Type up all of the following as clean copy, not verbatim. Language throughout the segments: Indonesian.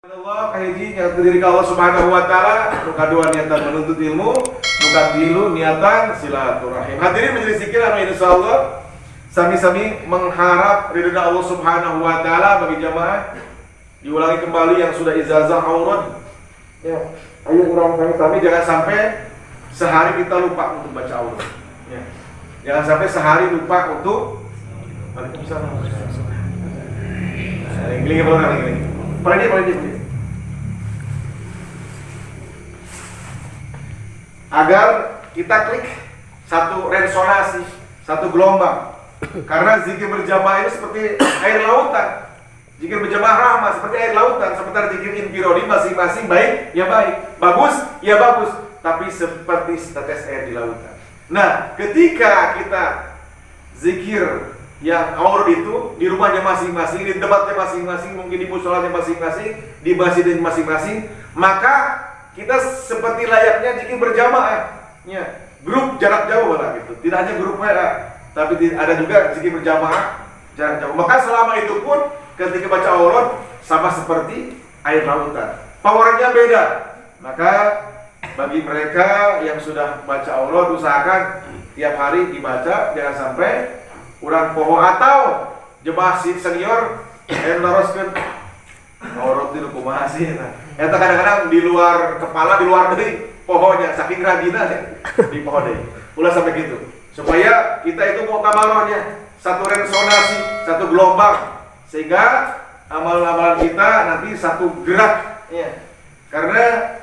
Allah kahiji nyata diri ka Allah Subhanahu wa taala, nu kadua niatan menuntut ilmu, nu katilu niatan silaturahim. Hadirin majelis zikir anu insyaallah sami-sami mengharap ridha Allah Subhanahu wa taala bagi jamaah. Diulangi kembali yang sudah ijazah aurad. Ya, ayo urang kami jangan sampai sehari kita lupa untuk baca aurad. Ya. Jangan sampai sehari lupa untuk Waalaikumsalam. Ini belum ini. Pergi. Agar kita klik satu resonansi, satu gelombang. Karena zikir berjamaah ini seperti air lautan. Zikir berjamaah rahmah seperti air lautan. Sementara zikir infirodi masing-masing baik, ya baik. Bagus, ya bagus. Tapi seperti setetes air di lautan. Nah, ketika kita zikir yang aurad itu di rumahnya masing-masing, di tempatnya masing-masing, mungkin di musholanya masing-masing, di masjidnya masing-masing, maka kita seperti layaknya zikir berjamaah, ya, grup jarak jauh lah gitu. Tidak hanya grup WA, tapi ada juga zikir berjamaah jarak jauh. Maka selama itu pun ketika baca aurad sama seperti air lautan, powernya beda. Maka bagi mereka yang sudah baca aurad usahakan tiap hari dibaca, jangan sampai urang poho atau jemaah senior yang naroskeun aurad di kumaha sih. Eta kadang-kadang di luar kepala, di luar dari pohonnya saking rajinna di pohon deui. Ulah sampai gitu. Supaya kita itu muktabarohnya satu resonansi, satu gelombang sehingga amalan-amalan kita nanti satu gerak ya. Karena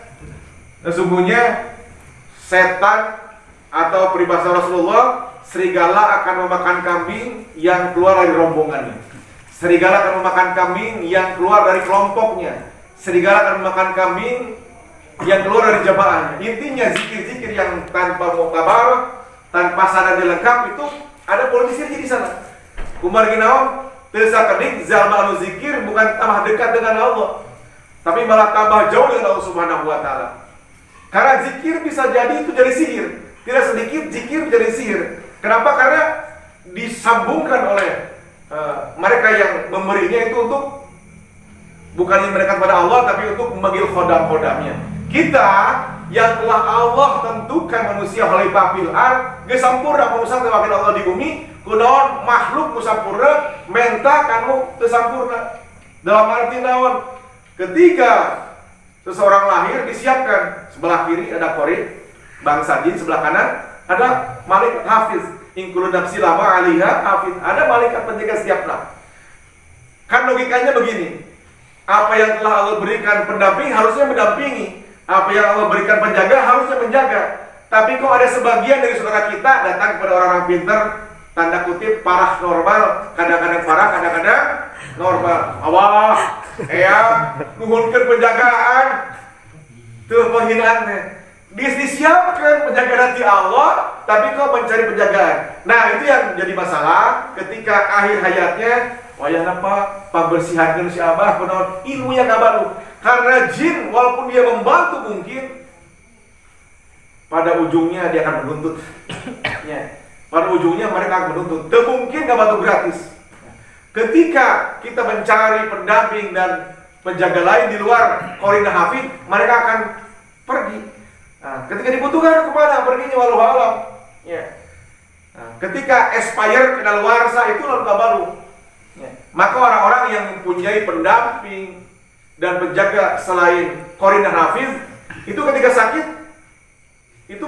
sesungguhnya setan atau peribahasa Rasulullah, serigala akan memakan kambing yang keluar dari rombongannya. Serigala akan memakan kambing yang keluar dari kelompoknya. Serigala akan memakan kambing yang keluar dari jamaahnya. Intinya zikir-zikir yang tanpa muktabar, tanpa sanad lengkap itu ada politisi di sana. Kumar ginaon teu sakedik zalma anu zikir bukan tambah dekat dengan Allah, tapi malah tambah jauh dengan Allah Subhanahu wa taala. Karena zikir bisa jadi itu jadi sihir. Tidak sedikit zikir menjadi sihir. Kenapa? Karena disambungkan oleh mereka yang memberinya itu untuk bukannya mereka kepada Allah, tapi untuk memanggil khodam-khodamnya. Kita yang telah Allah tentukan manusia khalifah fil ard, geus sampurna manusia teh wakil Allah di bumi, kunaon makhluk nu sampurna, menta kanu teu sampurna. Dalam arti naon? Ketika seseorang lahir disiapkan sebelah kiri ada qorin, bangsa jin, sebelah kanan ada malaikat hafiz. Ingkulu nafsi lama alihah hafiz. Ada malaikat penjaga setiap nafs. Kan logikanya begini. Apa yang telah Allah berikan pendamping harusnya mendampingi. Apa yang Allah berikan penjaga harusnya menjaga. Tapi kok ada sebagian dari saudara kita datang kepada orang-orang pintar, tanda kutip parah normal, kadang-kadang parah, kadang-kadang normal. Allah, nuhunkeun penjagaan. Tuh penghinaannya. Disiapkan penjaga nanti Allah, tapi kau mencari penjagaan. Nah itu yang jadi masalah ketika akhir hayatnya. Wayah apa? Pembersihan si abah, kunaon ilmu yang kabaru. Karena jin walaupun dia membantu mungkin pada ujungnya dia akan menuntut. Ya. Pada ujungnya mereka akan menuntut. Tidak mungkin gak bantu gratis. Ketika kita mencari pendamping dan penjaga lain di luar Qorina Hafid, mereka akan pergi. Nah, ketika dibutuhkan kemana? Perginya walau alam. Ya. Nah, ketika expire kedaluarsa itu lalu baru. Ya. Maka orang-orang yang mempunyai pendamping dan penjaga selain Qorina Hafiz itu ketika sakit itu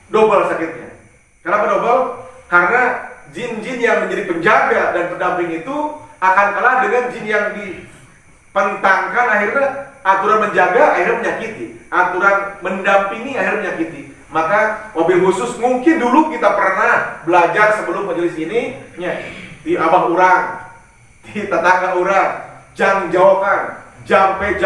double sakitnya. Kenapa double? Karena jin-jin yang menjadi penjaga dan pendamping itu akan kalah dengan jin yang dipentangkan, akhirnya aturan menjaga akhirnya menyakiti, aturan mendampingi akhirnya menyakiti. Maka mobil khusus mungkin dulu kita pernah belajar sebelum majelis ini ya, di abah urang, di tetangga urang, jang jauhkan, jampe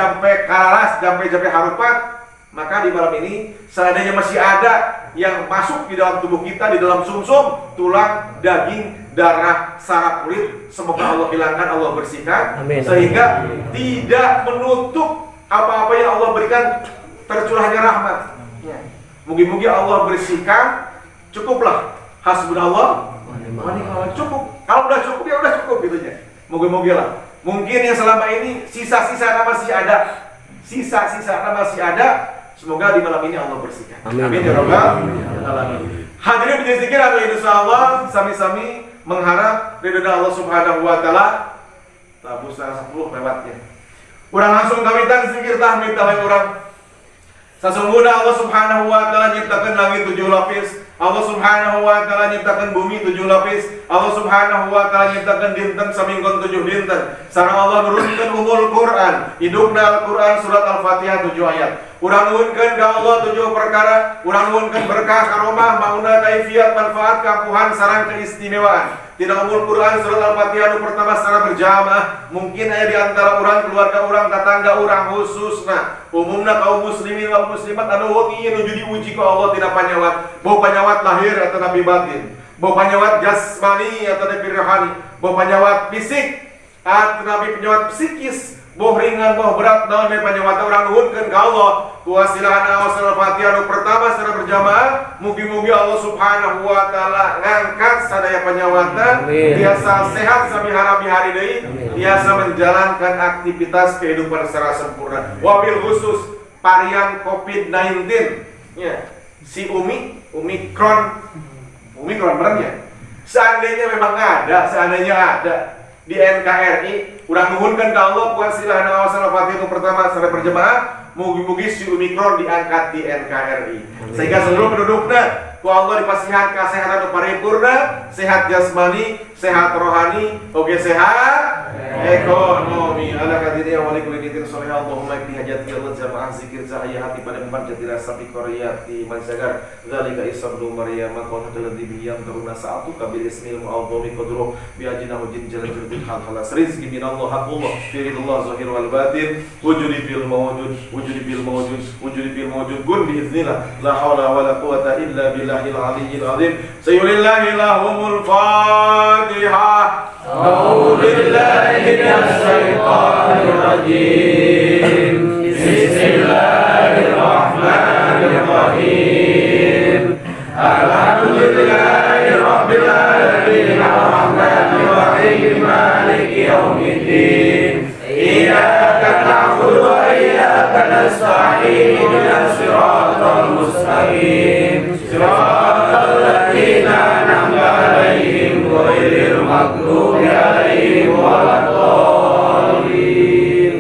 kalalas, jampe harupat. Maka di malam ini seandainya masih ada yang masuk di dalam tubuh kita, di dalam sumsum, tulang, daging, darah, saraf, kulit, semoga Allah hilangkan, Allah bersihkan. Amin. Sehingga tidak menutup apa-apa yang Allah berikan tercurahnya rahmat. Ya. Mungkin Allah bersihkan, cukuplah. Hasbunallah wa ni'mal wakil. Cukup. Kalau udah cukup ya udah cukup gitu ya. Mungkin lah. Mungkin yang selama ini sisa-sisa masih ada sisa-sisa masih ada. Semoga di malam ini Allah bersihkan. Amin ya rabbal alamin. Hadirin bijil zikir atau insyaallah sami-sami mengharap ridho Allah Subhanahu wa taala. Tabu 10 lewatnya. Urang langsung kawitan zikir tahmid tawai urang. Sesungguhnya Allah Subhanahu wa taala nyiptakan langit 7 lapis. Allah Subhanahu wa taala nyiptakan bumi 7 lapis. Allah Subhanahu wa taala nyiptakan dinten saminggon 7 dinten. Sareng Allah nurunkeun umul Quran. Hidupna Al-Quran surat Al-Fatihah 7 ayat. Urang nuhunkeun ka Allah 7 perkara. Urang nuhunkeun berkah karomah mauna kaifiat manfaat kapuhan sareng keistimewaan. Tidak umul Quran surat Al-Fatihah pertama secara berjamaah. Mungkin ada di antara orang, keluarga orang, tetangga orang khususna. Umumna kaum muslimin wal muslimat anu wengi nuju diuji ku Allah tina panyawat. Bau panyawat lahir atau nabi batin. Bau panyawat jasmani atau nabi rohani. Bau panyawat fisik atau nabi penyawat psikis. Boh ringan, boh berat, naon me panyawat orang nuhunkeun ka Allah. Kuasilahan awal Al-Fatihah pertama secara berjamaah. Mugi-mugi Allah Subhanahu wa taala ngangkat sadaya panyawatan, biasa sehat sami hari deui, biasa menjalankan aktivitas kehidupan secara sempurna. Wabil khusus varian COVID-19 ya, si Omikron benar ya? Seandainya memang ada, di NKRI urang nuhunkeun ka Allah kuasilah awas Al-Fatihah pertama secara berjamaah. Mugi-mugi si Omikron diangkat di NKRI sehingga seluruh penduduknya ku Allah dipasihan kesehatan paripurna, sehat jasmani, sehat rohani, oge sehat ekonomi. Ala kadiriya wa likulli niyatin shalih Allahumma ikti hajati Allah jamaah zikir cahaya hati pada empat jati rasa fi qaryati mansagar zalika isabdu maryam qala alladhi bi yam taruna sa'atu kabil ismil mu'adhdhami qadru bi ajina hujin jalal bil hal khalas rizqi min Allah haqqullah fi ridallah zahir wal batin wujudi bil mawjud gun bi iznillah la haula wala quwata illa billahil aliyyil azim. Sayyulillahi lahumul fatihah. A'udzu billahi minasy syaithanir rajim. Bismillahirrahmanirrahim. Alhamdulillahi rabbil alamin arrahmanir rahim maliki yaumiddin. Iyyaka na'budu wa iyyaka nasta'in ihdinas siratal mustaqim. Siratal ladzina an'amta 'alaihim ghairil maghdubi 'alaihim waladdallin.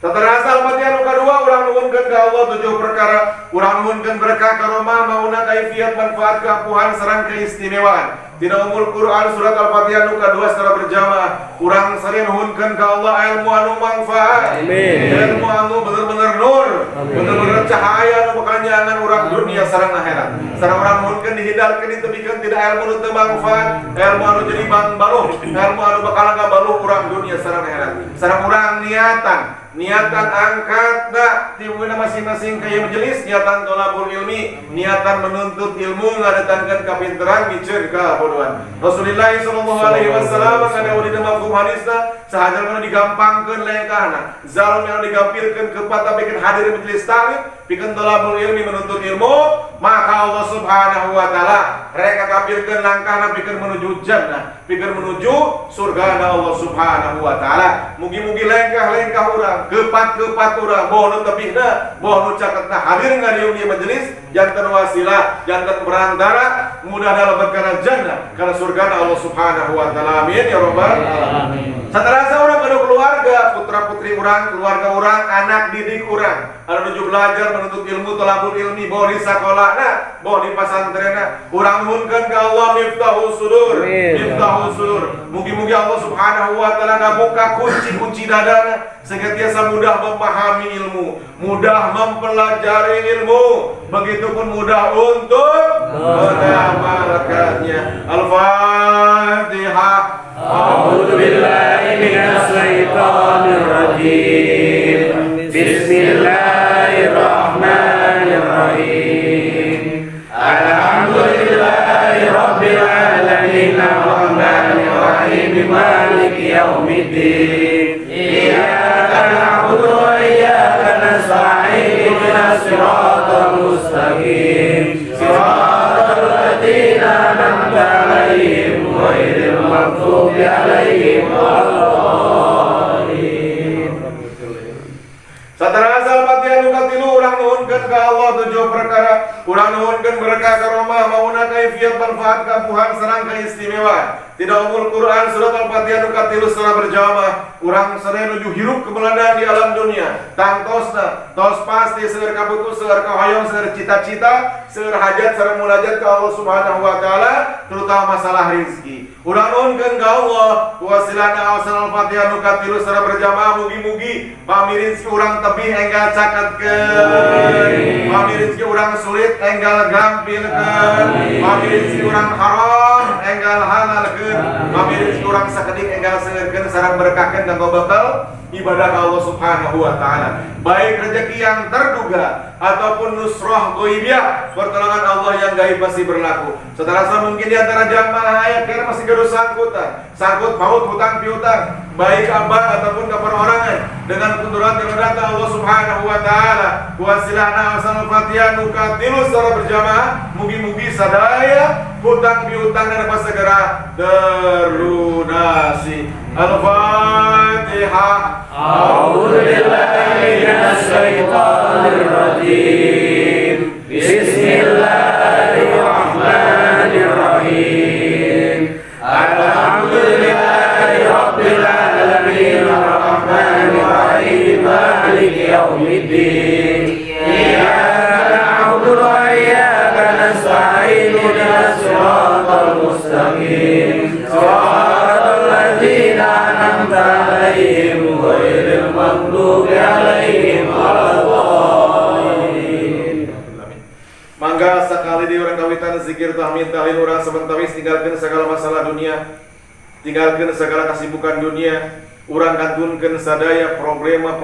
Tatarasa Al-Fatihah nu kadua urang nuhunkeun ka Allah 7 perkara. Urang nuhunkeun berkah karomah mauna kaifiat manfaat keapuhan sareng keistimewaan. Tina umul Quran surat Al-Fatihah nu kadua secara berjamaah. Urang sare nuhunkeun ka Allah ilmu anu manfaat. Amin. Ilmu anu bener-bener nur, bener-bener cahaya anu bakal nyangan urang dunia sareng akhirat. Sareng urang nuhunkeun dihindarkeun ditebikeun tidak ilmu nu teu manfaat, ilmu anu jadi baluh, ilmu anu bakal ngabaluh urang dunia sareng akhirat. Sareng urang niatan angkatna ti wina masing-masing ka ieu majelis, niatan thalabul ilmi, niatan menuntut ilmu ngadatangkeun kapinteran miceun kabodohan. Rasulullah sallallahu alaihi wasallam kana urida mafhum hadisna sahaja kana digampangkeun lengkahna. Zalmi anu digampirkeun kepat pikeun hadir majelis taklim, pikeun thalabul ilmi menuntut ilmu, maka Allah Subhanahu wa taala rek ngagapirkeun langkahna pikeun menuju jannah, pikeun menuju surga Allah Subhanahu wa taala. Mugi-mugi lengkah-lengkah urang kepat urang boh nu tebihna boh nu caketna hadir ngadieu di majelis janten wasilah janten perantara mudah dalam perkara jannah karena surga Allah Subhanahu wa taala. Amin ya rabbal alamin. Saterasa urang anu keluarga putra putri urang, keluarga urang, anak didik urang anu nuju belajar menuntut ilmu thalabul ilmi boh di sakolana boh di pasantrenna urang nuhunkeun ka Allah miftahus sudur. Mugi-mugi Allah Subhanahu wa taala ngabuka kunci-kunci dadana sehingga tiasa mudah memahami ilmu, mudah mempelajari ilmu, begitupun mudah untuk mengamalkannya. Al-Fatihah. A'udzu billahi minasy syaithanir rajim. Bismillahirrahmanirrahim. Alhamdulillahi rabbil alamin arrahmanir rahim maliki yaumiddin. Iyyaka na'budu wa iyyaka nasta'in ihdinas siratal mustaqim. Siratal ladzina an'amta 'alaihim ghairil maghdubi 'alaihim waladdallin. Satara asal Fatihah nu katilu urang nuhunkeun ka Allah 7 perkara. Urang nuhunkeun berkah karomah mauna kaifiat manfaat kapuhan sareng kaistimewaan. Tina umul Quran surat Al-Fatihah nu katilu secara berjamaah. Urang sare nuju hirup kebeladaan di alam dunia. Tangtosna tos pasti seueur kabutuh, seueur kahoyong, seueur cita-cita, seueur hajat sareng munajat ka Allah Subhanahu wa taala, terutama masalah rezeki. Urang nuhunkeun ka Allah wasilana awasal Al-Fatihah nu katilu secara berjamaah mugi-mugi pamirin si urang tebih enggal caketkeun, pamirin si urang sulit enggal gampilkeun, pamirin si urang haram enggal halalkeun, pamirin si urang sakedik enggal seungeurkeun sareng berkahkeun kanggo bekal ibadah Allah Subhanahu wa taala. Baik rezeki yang terduga ataupun nusrah ghaibiyah, pertolongan Allah yang gaib pasti berlaku. Saudara mungkin di antara jamaah aya kira masih gaduh sangkutan, sangkut paut hutang piutang, baik abah ataupun keperorangan. Dengan kudurat yang datang Allah Subhanahu wa taala, wasilahna asal Fatihah nu katilu secara berjamaah, mugi-mugi sadaya hutang piutang dan dapat segera terlunasi. Al-Fatihah. A'udzu billahi minasy syaithanir rajim. Bismillahirrahmanirrahim. Alhamdulillahi rabbil alamin arrahmanir rahim maliki yaumiddin. Iyyaka na'budu wa iyyaka nasta'in ihdinas siratal mustaqim. Shiratal ladzina an'amta 'alaihim ghairil maghdubi 'alaihim waladdallin. Mangga sakali di urang kawitan zikir tahmid tahlil urang sabentawis tinggalkeun segala masalah dunia, tinggalkeun segala kasibukan dunia, urang kantunkeun sadaya problema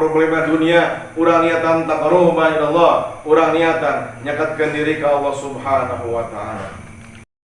dunia, urang niatan taqarruba ila Allah, urang niatan nyakatkeun diri ka Allah Subhanahu wa taala.